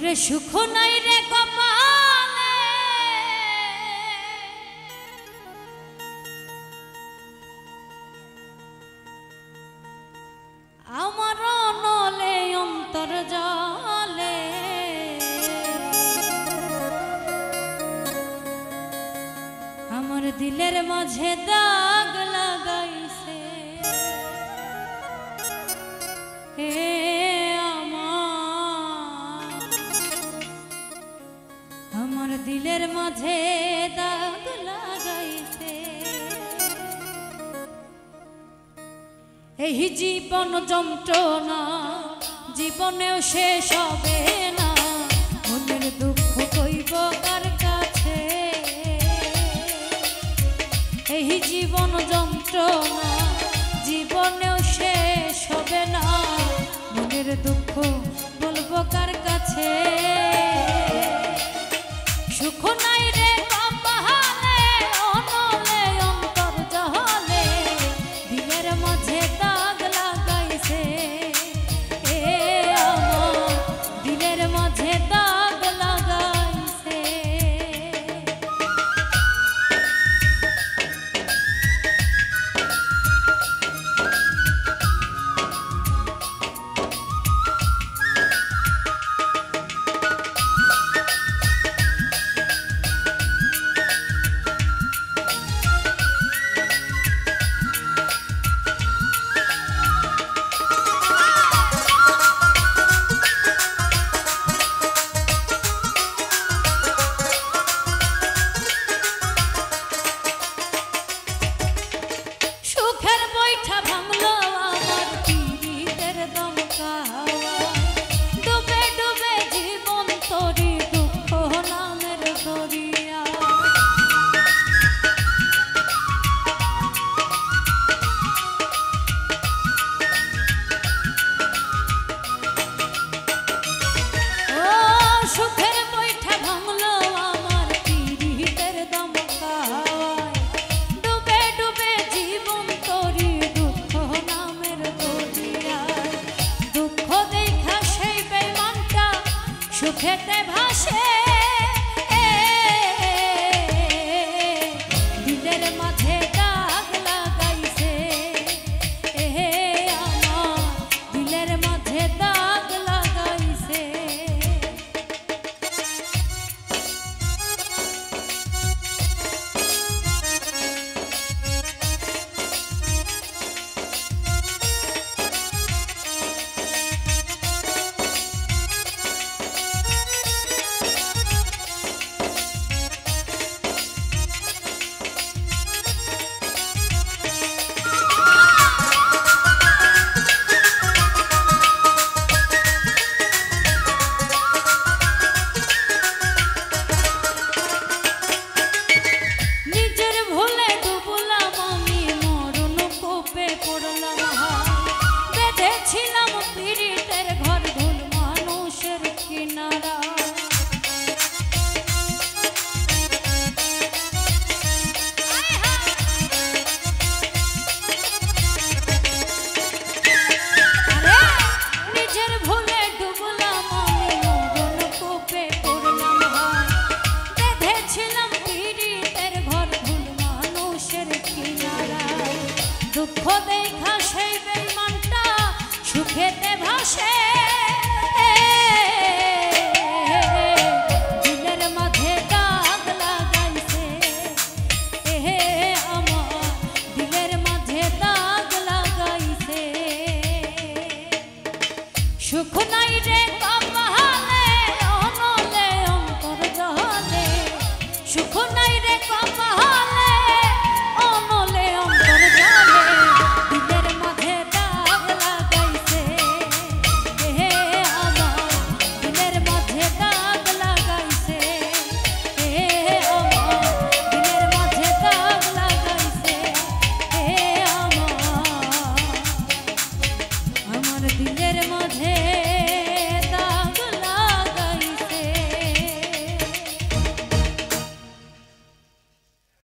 ওরে সুখ নাই রে কপালে আমার নলে অন্তর জলে আমার দিলের মাঝে দাগ লাগাইছে আমার দিলের মাঝে দাগ লাগাইছে এই জীবন যন্ত্রণা জীবনেও শেষ হবে না মনের দুঃখ কইব কার কাছে এই জীবন যন্ত্রণা জীবনেও শেষ হবে না মনের দুঃখ বলবো কার কাছে সুখ নাই রে কপালে অনলে অন্তর জলে দিলের মাঝে দাগ লাগাইছে আমার দিলের মাঝে দাগ লাগাইছে সুখেতে ভাসে দিলের মাঝে দাগ লাগাইছে আমার দিলের মাঝে দাগ লাগাইছে দুঃখ দেখা সেই বেঈমানটা সুখেতে ভাসে।